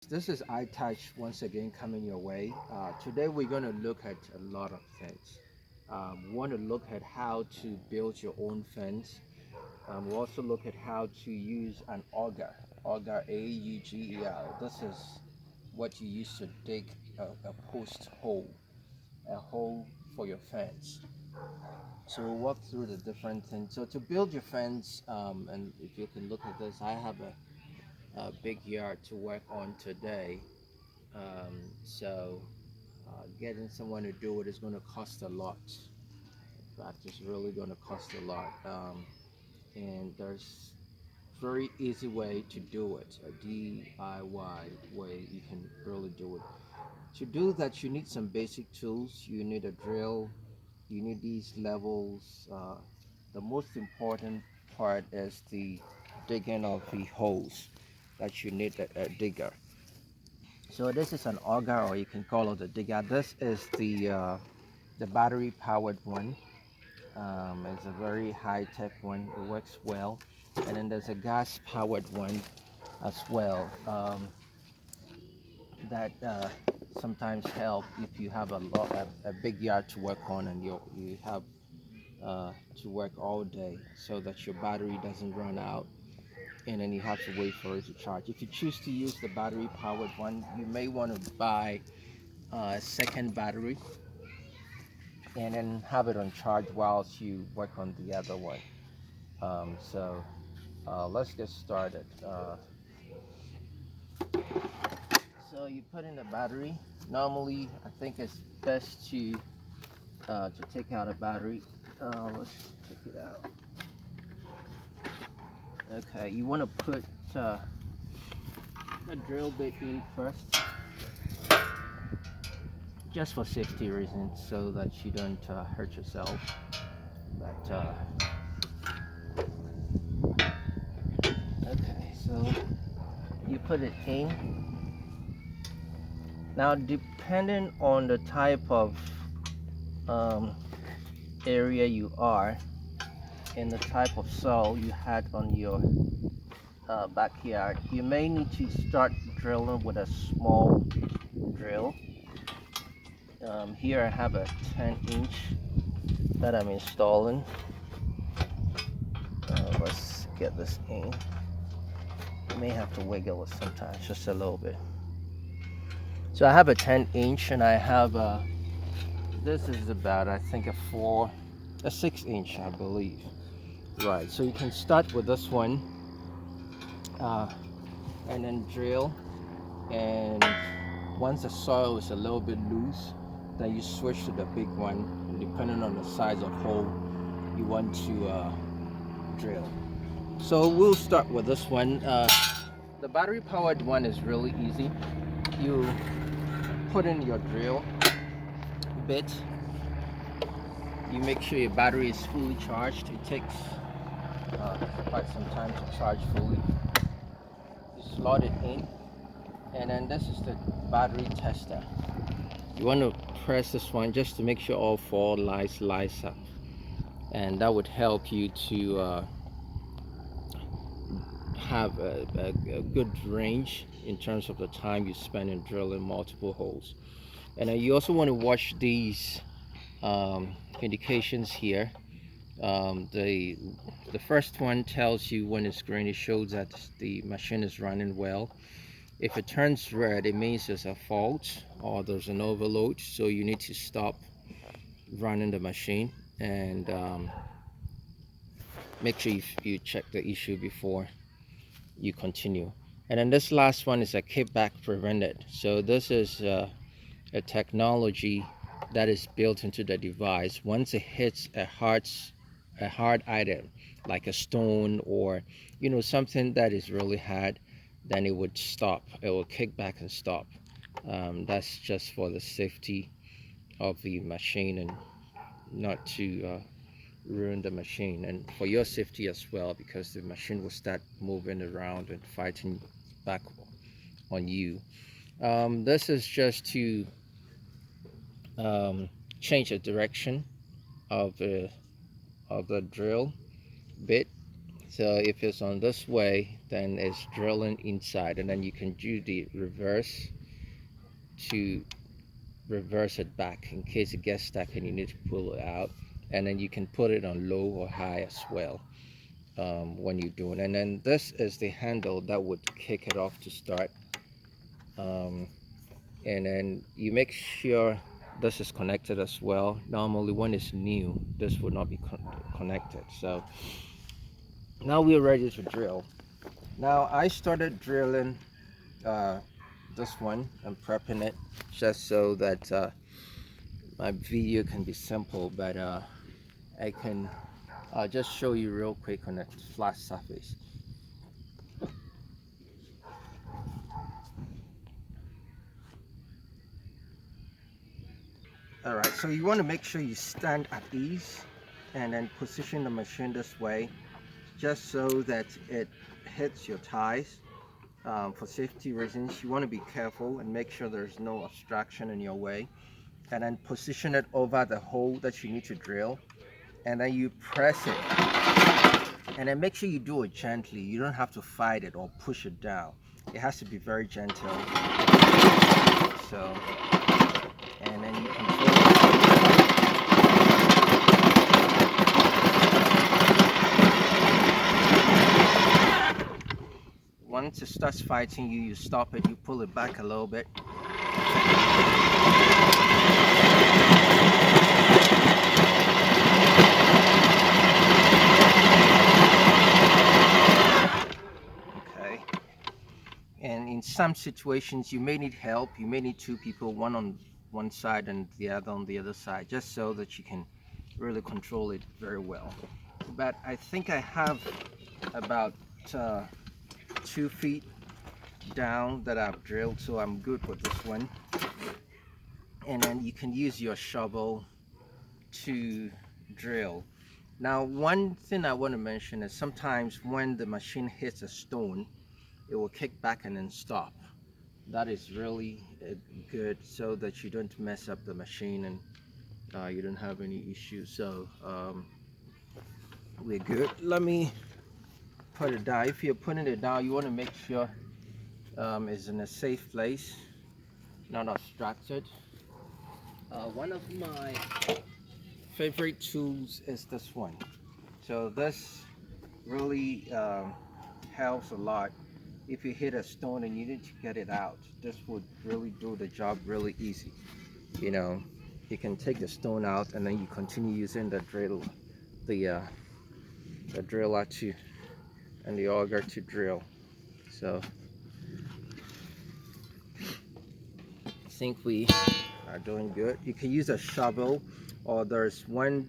This is iTouch once again coming your way. Today we're going to look at a lot of things. We want to look at how to build your own fence. We'll also look at how to use an auger, AUGER. This is what you use to dig a post hole, a hole for your fence. So we'll walk through the different things. So to build your fence, and if you can look at this, I have a big yard to work on today. So getting someone to do it is going to cost a lot. In fact, it's really going to cost a lot. And there's very easy way to do it, a DIY way you can really do it. To do that, you need some basic tools. You need a drill. You need these levels. The most important part is the digging of the holes that you need a digger. So this is an auger, or you can call it a digger. This is the battery powered one. It's a very high tech one. It works well. And then there's a gas powered one as well, that sometimes help if you have a big yard to work on, and you have to work all day, so that your battery doesn't run out and then you have to wait for it to charge. If you choose to use the battery powered one, you may want to buy a second battery and then have it on charge whilst you work on the other one. So let's get started. So you put in the battery. Normally, I think it's best to take out a battery. Let's check it out. Okay, you want to put a drill bit in first, just for safety reasons, so that you don't hurt yourself. But okay, so you put it in. Now, depending on the type of um, area you are and the type of soil you had on your backyard, you may need to start drilling with a small drill. Here I have a 10-inch that I'm installing. Let's get this in. You may have to wiggle it sometimes, just a little bit. So I have a 10-inch, and I have this is about, I think, a 6-inch, I believe. Right. So you can start with this one, uh, and then drill. And once the soil is a little bit loose, then you switch to the big one, depending on the size of hole you want to drill. So we'll start with this one. The battery powered one is really easy. You put in your drill bit. You make sure your battery is fully charged. It takes quite some time to charge fully. You slot it in, and then this is the battery tester. You want to press this one just to make sure all four lights up, and that would help you to have a good range in terms of the time you spend in drilling multiple holes. And you also want to watch these indications here. The first one tells you when it's green. It shows that the machine is running well. If it turns red, it means there's a fault or there's an overload, so you need to stop running the machine, and make sure you check the issue before you continue. And then this last one is a kickback prevented. So this is a technology that is built into the device. Once it hits a hard item like a stone, or something that is really hard, then it would stop. It will kick back and stop. That's just for the safety of the machine, and not to ruin the machine, and for your safety as well, because the machine will start moving around and fighting back on you. This is just to um, change the direction of the drill bit. So if it's on this way, then it's drilling inside, and then you can do the reverse to reverse it back in case it gets stuck and you need to pull it out. And then you can put it on low or high as well when you're doing. And then this is the handle that would kick it off to start. And then you make sure this is connected as well. Normally when it's new, this would not be connected. So now we're ready to drill. Now I started drilling this one and prepping it just so that my video can be simple, but I can just show you real quick on a flat surface. All right, so you want to make sure you stand at ease and then position the machine this way just so that it hits your ties. For safety reasons, you want to be careful and make sure there's no obstruction in your way, and then position it over the hole that you need to drill, and then you press it, and then make sure you do it gently. You don't have to fight it or push it down. It has to be very gentle. So, and then you control it. Once it starts fighting you, you stop it, you pull it back a little bit. Okay. And in some situations you may need help. You may need two people, one on one side and the other on the other side, just so that you can really control it very well. But I think I have about 2 feet down that I've drilled, so I'm good with this one. And then you can use your shovel to drill. Now one thing I want to mention is sometimes when the machine hits a stone, it will kick back and then stop. That is really good so that you don't mess up the machine and you don't have any issues. So we're good. Let me put it down. If you're putting it down, you want to make sure it's in a safe place, not obstructed. One of my favorite tools is this one. So this really helps a lot. If you hit a stone and you need to get it out, this would really do the job really easy. You know, you can take the stone out and then you continue using the drill, the driller to and the auger to drill. So I think we are doing good. You can use a shovel, or there's one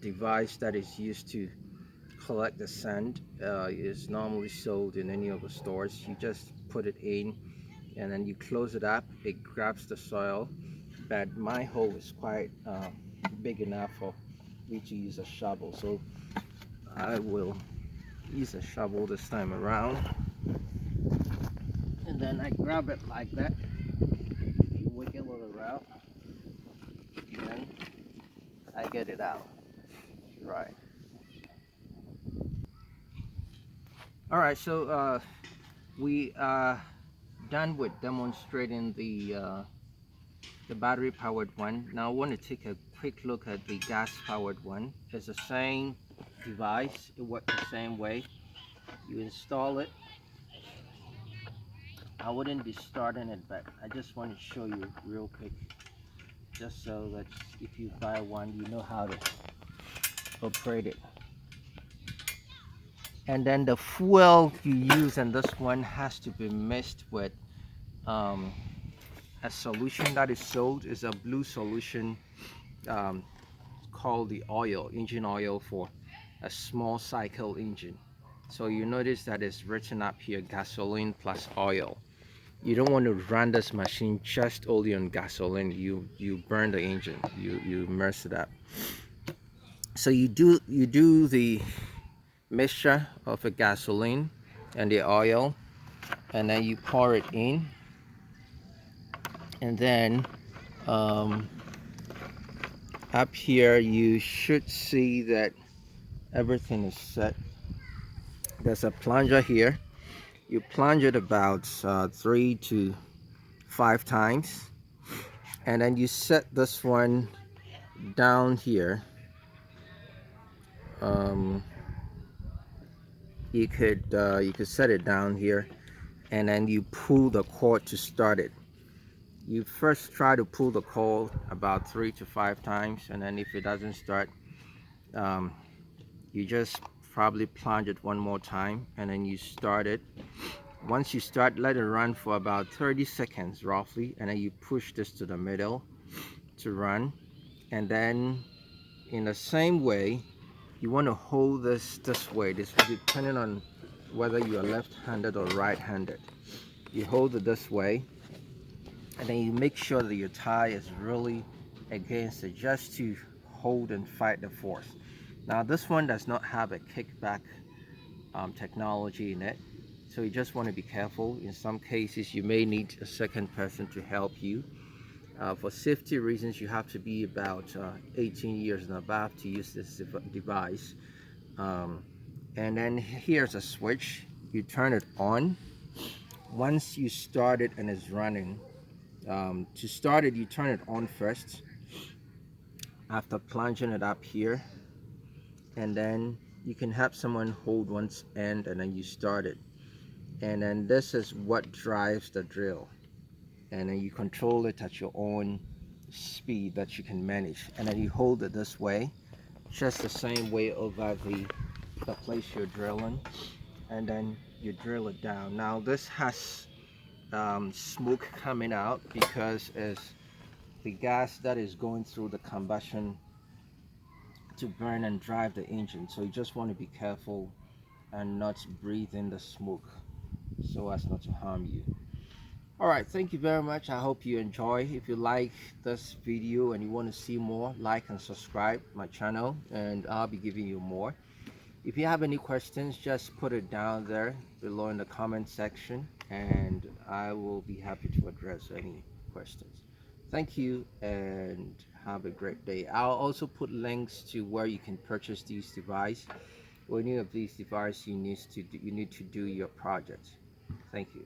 device that is used to collect the sand. Is normally sold in any of the stores. You just put it in and then you close it up. It grabs the soil, but my hole is quite big enough for me to use a shovel, so I will use a shovel this time around. And then I grab it like that. You wiggle it around, and then I get it out. Right. All right, so we are done with demonstrating the battery powered one. Now I want to take a quick look at the gas powered one. It's the same device. It works the same way. You install it. I wouldn't be starting it, but I just want to show you real quick, just so that if you buy one, you know how to operate it. And then the fuel you use in this one has to be mixed with a solution that is sold. Is a blue solution called the oil, engine oil for a small cycle engine. So you notice that it's written up here, gasoline plus oil. You don't want to run this machine just only on gasoline. You burn the engine, you mess it up. So you do the mixture of the gasoline and the oil, and then you pour it in, and then up here you should see that everything is set. there's a plunger here. You plunge it about 3 to 5 times, and then you set this one down here. um, you could set it down here, and then you pull the cord to start it. You first try to pull the cord about 3 to 5 times, and then if it doesn't start, um, you just probably plunge it one more time, and then you start it. Once you start, let it run for about 30 seconds roughly, and then you push this to the middle to run. And then in the same way, you want to hold this way. This depending on whether you are left-handed or right-handed. You hold it this way, and then you make sure that your tie is really against it, just to hold and fight the force. Now this one does not have a kickback technology in it, so you just want to be careful. In some cases you may need a second person to help you. For safety reasons, you have to be about 18 years and above to use this device. And then here's a switch. You turn it on. Once you start it and it's running, to start it, you turn it on first after plunging it up here, and then you can have someone hold one end, and then you start it. And then this is what drives the drill, and then you control it at your own speed that you can manage. And then you hold it this way, just the same way over the place you're drilling, and then you drill it down. Now this has smoke coming out because it's the gas that is going through the combustion to burn and drive the engine. So you just want to be careful and not breathe in the smoke so as not to harm you. All right, thank you very much. I hope you enjoy. If you like this video and you want to see more, like and subscribe my channel, and I'll be giving you more. If you have any questions, just put it down there below in the comment section, and I will be happy to address any questions. Thank you and have a great day. I'll also put links to where you can purchase these devices. Or any of these devices you need to do your project. Thank you.